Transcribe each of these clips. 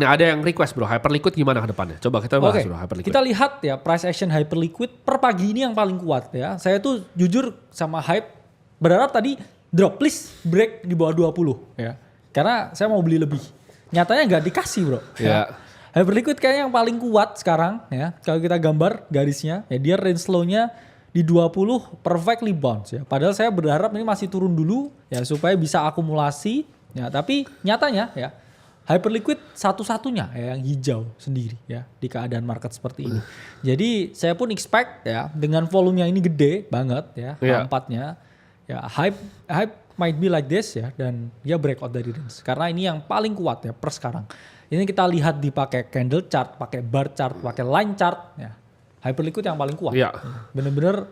Nah ada yang request bro, Hyperliquid gimana ke depannya? Coba kita bahas bro Hyperliquid. Kita lihat ya price action Hyperliquid per pagi ini yang paling kuat ya. Saya tuh jujur sama Hype berharap tadi drop please break di bawah 20 ya. Karena saya mau beli lebih. Nyatanya nggak dikasih bro. Ya. Hyperliquid kayaknya yang paling kuat sekarang ya. Kalau kita gambar garisnya ya dia range low-nya di 20 perfectly bounce ya. Padahal saya berharap ini masih turun dulu ya supaya bisa akumulasi ya. Tapi nyatanya ya Hyperliquid satu-satunya ya yang hijau sendiri ya di keadaan market seperti ini. Jadi saya pun expect ya dengan volume yang ini gede banget ya empatnya ya hype might be like this ya dan dia breakout dari range. Karena ini yang paling kuat ya per sekarang. Ini kita lihat dipakai candle chart, pakai bar chart, pakai line chart ya. Hyperliquid yang paling kuat. Iya. Bener-bener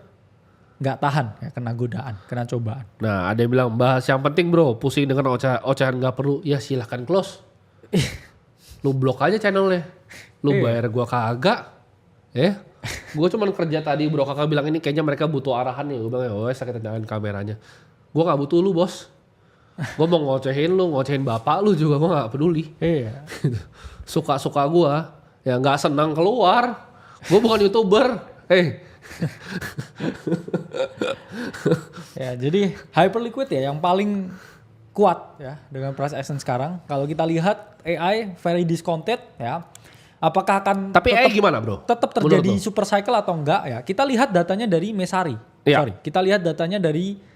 nggak tahan ya kena godaan, kena cobaan. Nah ada yang bilang bahas yang penting bro, pusing dengan ocehan nggak perlu. Ya silahkan close. Lu blok aja channelnya. Lu bayar gua kagak. Gue cuman kerja tadi bro, kakak bilang ini kayaknya mereka butuh arahan nih. Gue bilang ya sakit nyalain kameranya. Gue gak butuh lu bos. Gue mau ngocehin lu, ngocehin bapak lu juga gue gak peduli. Suka-suka gue. Ya gak senang keluar. Gue bukan YouTuber. Ya jadi Hyperliquid ya yang paling kuat ya dengan price action sekarang. Kalau kita lihat AI very discounted ya. Apakah akan tapi AI gimana bro? Tetap terjadi super cycle atau enggak ya? Kita lihat datanya dari Messari. Kita lihat datanya dari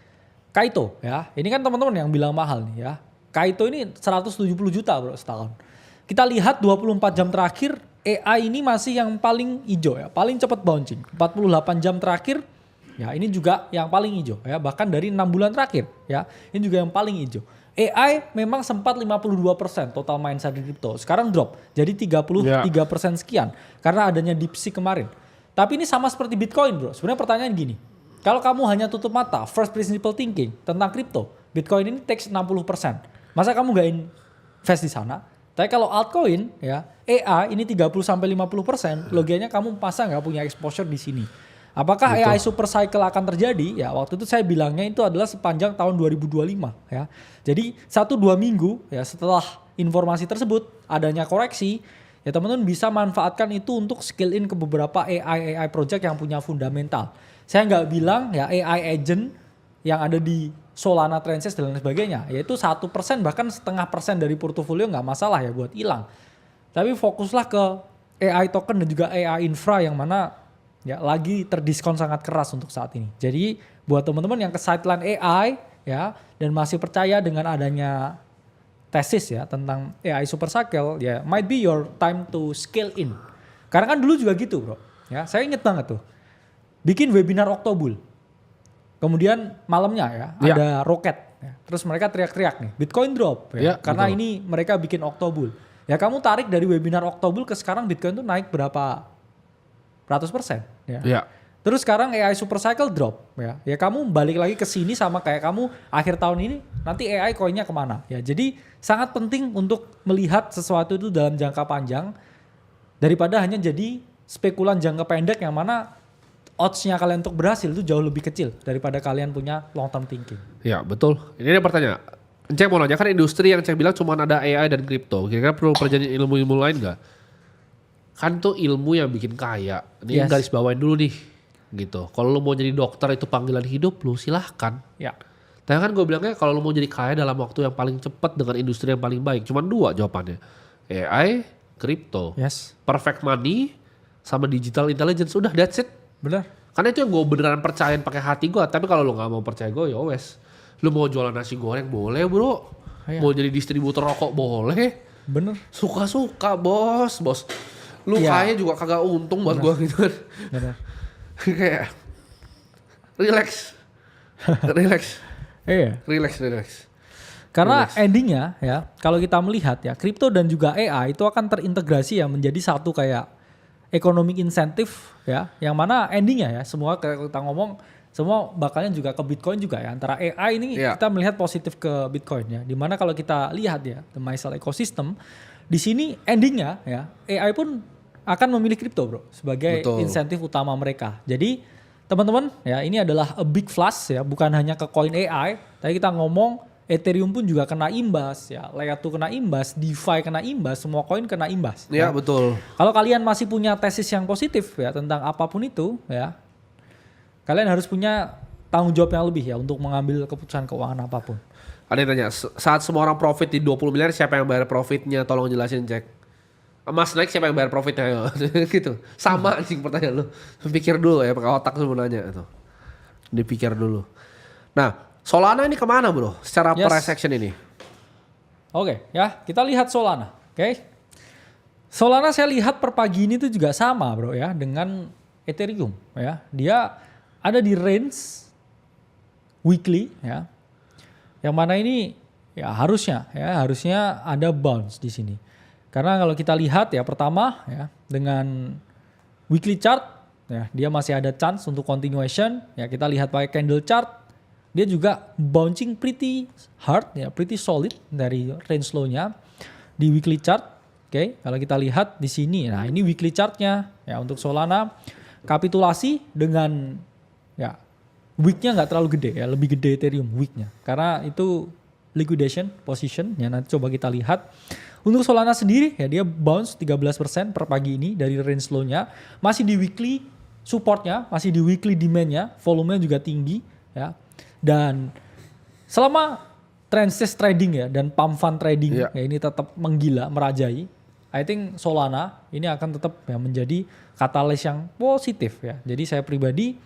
Kaito ya. Ini kan teman-teman yang bilang mahal nih ya. Kaito ini 170 juta bro setahun. Kita lihat 24 jam terakhir AI ini masih yang paling hijau ya. Paling cepat bouncing. 48 jam terakhir ya ini juga yang paling hijau ya. Bahkan dari 6 bulan terakhir ya. Ini juga yang paling hijau. AI memang sempat 52% total main saham kripto. Sekarang drop jadi 33% sekian. Karena adanya DeepSeek kemarin. Tapi ini sama seperti Bitcoin bro. Sebenarnya pertanyaan gini. Kalau kamu hanya tutup mata, first principle thinking tentang kripto, Bitcoin ini takes 60%. Masa kamu gak invest di sana? Tapi kalau altcoin, ya AI ini 30-50%, logikanya kamu masa gak punya exposure di sini. Apakah AI super cycle akan terjadi? Ya waktu itu saya bilangnya itu adalah sepanjang tahun 2025. Ya. Jadi 1-2 minggu ya setelah informasi tersebut adanya koreksi, ya teman-teman bisa manfaatkan itu untuk skill in ke beberapa AI project yang punya fundamental. Saya nggak bilang ya AI agent yang ada di Solana, Transis dan lain sebagainya, yaitu 1% bahkan 0,5% dari portofolio nggak masalah ya buat hilang. Tapi fokuslah ke AI token dan juga AI infra yang mana ya lagi terdiskon sangat keras untuk saat ini. Jadi buat teman-teman yang ke sideline AI ya dan masih percaya dengan adanya tesis ya tentang AI super cycle ya might be your time to scale in. Karena kan dulu juga gitu bro. Ya saya inget banget tuh. Bikin webinar Octobull. Kemudian malamnya ya ada roket. Ya. Terus mereka teriak-teriak nih Bitcoin drop ya. Karena ini mereka bikin Octobull. Ya kamu tarik dari webinar Octobull ke sekarang Bitcoin tuh naik berapa ratus persen. Ya. Terus sekarang AI super cycle drop ya. Ya kamu balik lagi ke sini sama kayak kamu akhir tahun ini nanti AI coinnya kemana ya. Jadi sangat penting untuk melihat sesuatu itu dalam jangka panjang daripada hanya jadi spekulan jangka pendek yang mana odds-nya kalian untuk berhasil itu jauh lebih kecil daripada kalian punya long term thinking. Ya betul. Ini ada pertanyaan. Cek mau nanya kan industri yang cek bilang cuma ada AI dan kripto. Kira-kira perlu pelajari ilmu-ilmu lain gak? Kan tuh ilmu yang bikin kaya. Ini garis bawain dulu nih. Gitu. Kalau lu mau jadi dokter itu panggilan hidup lu silahkan. Ya. Tapi kan gue bilangnya kalau lu mau jadi kaya dalam waktu yang paling cepat dengan industri yang paling baik. Cuman 2 jawabannya. AI, kripto. Yes. Perfect money sama digital intelligence. Udah that's it. Benar. Karena itu yang gue beneran percayain pakai hati gue. Tapi kalau lu gak mau percaya gue ya wes. Lu mau jualan nasi goreng boleh bro. Mau jadi distributor rokok boleh. Bener. Suka-suka bos. Lu kaya juga kagak untung buat gue gitu kan. Bener. Kayak relax. Relax. Karena endingnya ya kalau kita melihat ya kripto dan juga AI itu akan terintegrasi ya menjadi satu kayak economic incentive ya yang mana endingnya ya semua kita ngomong semua bakalnya juga ke Bitcoin juga ya antara AI ini kita melihat positif ke Bitcoin ya dimana kalau kita lihat ya the Mysal ecosystem di sini endingnya ya AI pun akan memilih kripto bro sebagai insentif utama mereka. Jadi teman-teman ya ini adalah a big flash ya bukan hanya ke coin AI tapi kita ngomong Ethereum pun juga kena imbas ya, Layer 2 kena imbas, DeFi kena imbas, semua koin kena imbas. Iya, betul. Kalau kalian masih punya tesis yang positif ya tentang apapun itu ya, kalian harus punya tanggung jawab yang lebih ya untuk mengambil keputusan keuangan apapun. Ada yang tanya, saat semua orang profit di 20 miliar siapa yang bayar profitnya? Tolong jelasin, Cek. Mas naik siapa yang bayar profitnya? Ayo. Gitu. Sama anjing pertanyaan lu. Pikir dulu ya, pakai otak lu nanya itu. Dipikir dulu. Nah, Solana ini kemana bro? Secara price action ini? Oke, ya kita lihat Solana. Oke, Solana saya lihat per pagi ini tuh juga sama bro ya dengan Ethereum ya. Dia ada di range weekly ya. Yang mana ini ya harusnya ada bounce di sini. Karena kalau kita lihat ya pertama ya dengan weekly chart ya dia masih ada chance untuk continuation ya. Kita lihat pakai candle chart. Dia juga bouncing pretty hard ya, pretty solid dari range low-nya di weekly chart. Oke, kalau kita lihat di sini, nah ini weekly chart-nya ya untuk Solana kapitulasi dengan ya week-nya nggak terlalu gede ya, lebih gede Ethereum week-nya karena itu liquidation position ya. Nanti coba kita lihat untuk Solana sendiri ya dia bounce 13% per pagi ini dari range low-nya, masih di weekly support-nya, masih di weekly demand-nya, volumenya juga tinggi ya. Dan selama trend-based trading ya dan pump fund trading ya ini tetap menggila, merajai, I think Solana ini akan tetap ya menjadi katalis yang positif ya. Jadi saya pribadi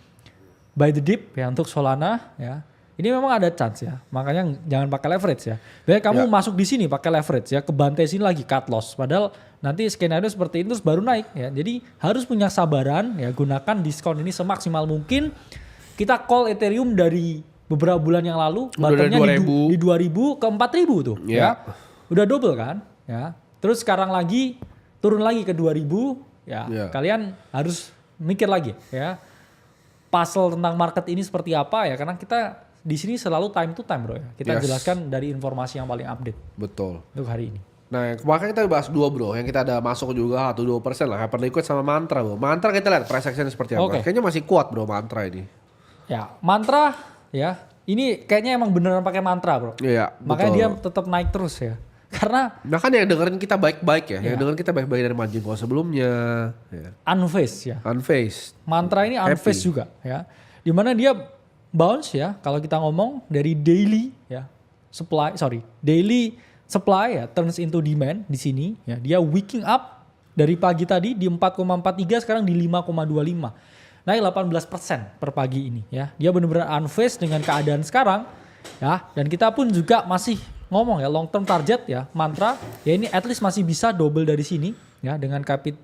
buy the dip ya untuk Solana ya. Ini memang ada chance ya. Makanya jangan pakai leverage ya. Biar kamu masuk di sini pakai leverage ya, kebantai sini lagi cut loss. Padahal nanti skenario seperti itu baru naik ya. Jadi harus punya sabaran ya, gunakan diskon ini semaksimal mungkin. Kita call Ethereum dari beberapa bulan yang lalu barternya di 2.000 ke 4.000 tuh ya. Udah double kan ya. Terus sekarang lagi turun lagi ke 2.000 ya. Kalian harus mikir lagi ya. Puzzle tentang market ini seperti apa ya, karena kita di sini selalu time to time bro ya. Kita jelaskan dari informasi yang paling update. Betul. Untuk hari ini. Nah, kemarin kita bahas dua bro, yang kita ada masuk juga 1-2% lah. Hyperliquid sama Mantra bro. Mantra kita lihat price action seperti apa. Kayaknya masih kuat bro Mantra ini. Ya, Mantra ya, ini kayaknya emang beneran pakai mantra bro. Iya, makanya dia tetap naik terus ya. Karena kan yang dengerin kita baik-baik ya. Yang dengerin kita baik-baik dari margin call sebelumnya. Ya. Unfazed ya. Unfazed. Mantra ini unfazed juga ya. Dimana dia bounce ya. Kalau kita ngomong dari daily supply ya turns into demand di sini ya. Dia waking up dari pagi tadi di 4,43 sekarang di 5,25. Naik 18% per pagi ini ya. Dia benar-benar unfazed dengan keadaan sekarang ya. Dan kita pun juga masih ngomong ya long term target ya Mantra ya ini at least masih bisa double dari sini ya dengan kapitalisasi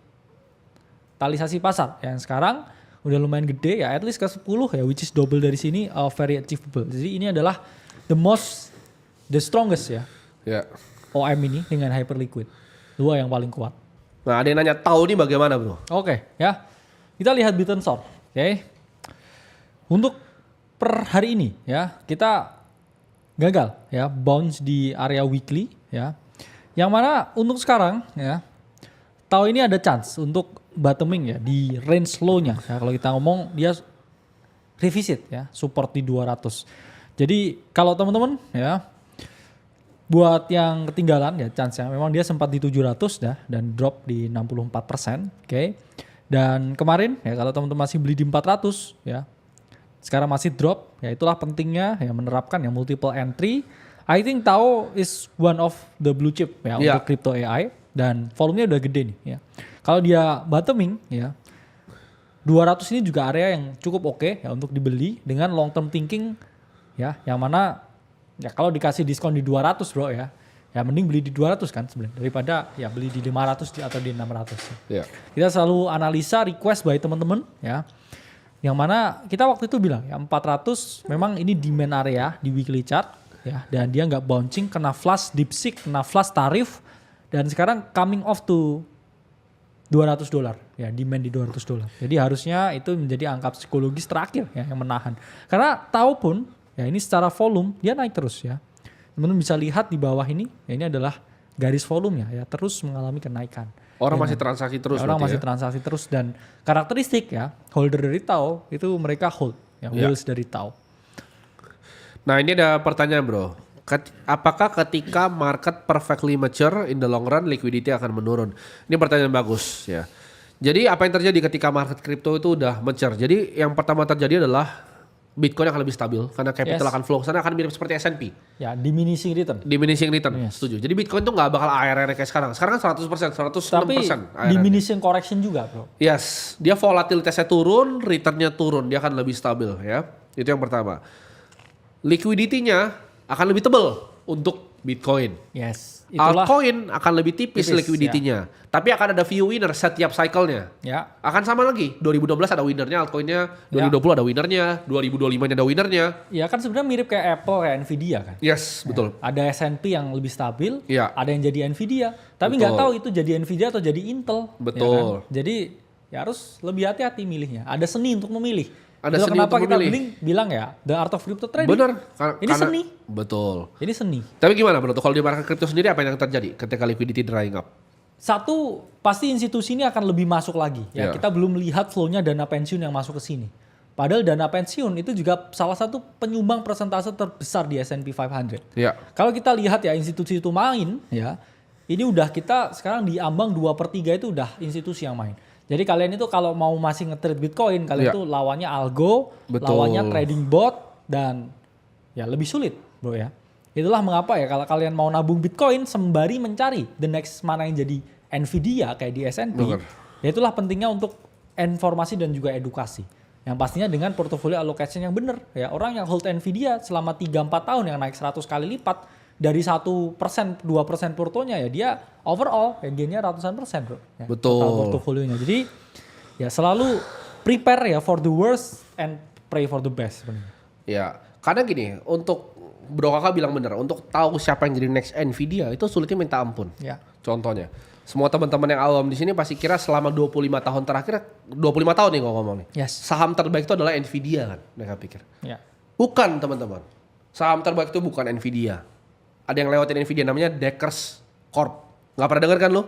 pasar yang sekarang udah lumayan gede ya, at least ke 10 ya, which is double dari sini, very achievable. Jadi ini adalah the strongest ya OM ini dengan Hyperliquid, dua yang paling kuat. Nah ada yang nanya tahu nih bagaimana bro? Oke ya. Kita lihat Bitten-Sword, oke. Untuk per hari ini ya, kita gagal ya bounce di area weekly ya. Yang mana untuk sekarang ya, tahu ini ada chance untuk bottoming ya di range low-nya. Ya, kalau kita ngomong dia revisit ya, support di 200. Jadi kalau teman-teman ya buat yang ketinggalan ya chance-nya memang dia sempat di 700 dah dan drop di 64%, oke. Dan kemarin ya kalau teman-teman masih beli di 400 ya, sekarang masih drop ya, itulah pentingnya ya menerapkan ya multiple entry. I think Tao is one of the blue chip ya untuk crypto AI dan volumenya udah gede nih ya. Kalau dia bottoming ya 200 ini juga area yang cukup oke ya untuk dibeli dengan long term thinking ya, yang mana ya kalau dikasih diskon di 200 bro ya mending beli di 200 kan sebenarnya daripada ya beli di 500 atau di 600. Ya. Kita selalu analisa request by teman-teman ya. Yang mana kita waktu itu bilang ya 400 memang ini demand area di weekly chart ya, dan dia nggak bouncing, kena flash DeepSeek, kena flash tarif, dan sekarang coming off to $200 ya, demand di $200. Jadi harusnya itu menjadi angka psikologis terakhir ya yang menahan. Karena tahu pun ya ini secara volume dia naik terus ya. Teman-teman bisa lihat di bawah ini, ya ini adalah garis volumenya ya, terus mengalami kenaikan. Orang masih transaksi terus. Ya, orang masih transaksi terus, dan karakteristik ya holder dari Tao itu mereka hold ya, wheels dari Tao. Nah ini ada pertanyaan bro, Apakah ketika market perfectly mature in the long run liquidity akan menurun? Ini pertanyaan bagus ya. Jadi apa yang terjadi ketika market crypto itu udah mature? Jadi yang pertama terjadi adalah Bitcoin akan lebih stabil karena capital akan flow sana akan mirip seperti S&P. Ya, diminishing return. Diminishing return, Yes. setuju. Jadi Bitcoin tuh nggak bakal ARR kayak sekarang. Sekarang kan 100%, 106% Tapi ARR. diminishing correction juga, bro. Yes, dia volatilitasnya turun, returnnya turun, dia akan lebih stabil ya. Itu yang pertama. Liquidity-nya akan lebih tebal untuk Bitcoin. Yes. Itulah. Altcoin akan lebih tipis liquidity-nya. Tapi akan ada few winner setiap cycle-nya. Ya. Akan sama lagi. 2012 ada winnernya altcoin-nya, 2020 ada winnernya, 2025 ada winnernya. Ya kan sebenarnya mirip kayak Apple, kayak Nvidia kan. Yes, betul. Ada S&P yang lebih stabil, Iya. ada yang jadi Nvidia. Tapi nggak tahu itu jadi Nvidia atau jadi Intel. Betul. Ya kan? Jadi ya harus lebih hati-hati milihnya. Ada seni untuk memilih. Ada Itulah seni kenapa untuk kita memilih. bilang ya, the art of crypto trading. Bener. Ini seni. Betul. Ini seni. Tapi gimana bro? Kalau di market crypto sendiri apa yang terjadi ketika liquidity drying up? Satu, pasti institusi ini akan lebih masuk lagi. Ya, Ya. kita belum melihat flow-nya dana pensiun yang masuk ke sini. Padahal dana pensiun itu juga salah satu penyumbang persentase terbesar di S&P 500. Ya. Kalau kita lihat ya institusi itu main, ya ini udah kita sekarang di ambang 2/3 itu udah institusi yang main. Jadi kalian itu kalau mau masih nge-trade Bitcoin, kalian Ya. itu lawannya algo, Betul. lawannya trading bot, dan ya lebih sulit bro ya. Itulah mengapa ya kalau kalian mau nabung Bitcoin sembari mencari the next mana yang jadi Nvidia kayak di S&P. Bener. Ya itulah pentingnya untuk informasi dan juga edukasi. Yang pastinya dengan portfolio allocation yang benar. Ya, orang yang hold Nvidia selama 3-4 tahun yang naik 100 kali lipat dari 1%, 2% portonya ya dia overall ya gainnya ratusan persen bro. Ya, Betul. total portofolionya. Jadi ya selalu prepare ya for the worst and pray for the best sebenarnya. Ya, karena gini, untuk Bro Kakak bilang bener, untuk tahu siapa yang jadi next Nvidia itu sulitnya minta ampun. Ya. Contohnya, semua teman-teman yang awam di sini pasti kira selama 25 tahun terakhir, 25 tahun nih kalau ngomong nih. Yes. Saham terbaik itu adalah Nvidia kan, mereka pikir. Ya. Bukan teman-teman. Saham terbaik itu bukan Nvidia. Ada yang lewatin Nvidia namanya Deckers Corp. Nggak pernah denger kan lo?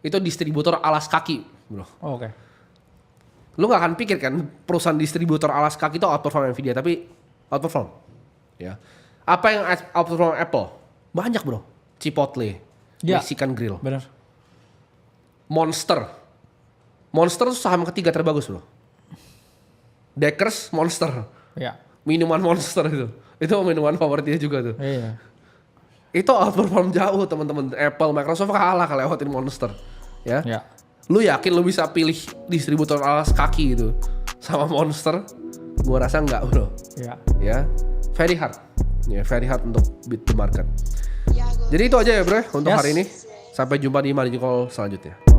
Itu distributor alas kaki, bro. Oh, oke. Lu nggak akan pikir kan perusahaan distributor alas kaki itu outperform Nvidia, tapi outperform. Ya. Apa yang outperform Apple? Banyak bro. Chipotle, Ya. Mexican Grill, Benar. Monster. Monster itu saham ketiga terbagus bro. Deckers, Monster. Ya. Minuman Monster itu. Itu minuman favorit dia juga tuh. Iya. Itu outperform jauh teman-teman. Apple, Microsoft kalah kalau lewatin Monster. Ya. Ya. Lu yakin lu bisa pilih distributor alas kaki itu sama Monster? Gua rasa enggak bro. Ya. Ya, very hard. Ya, very hard untuk beat the market. Jadi itu aja ya bro untuk Yes. hari ini. Sampai jumpa di Margin Call selanjutnya.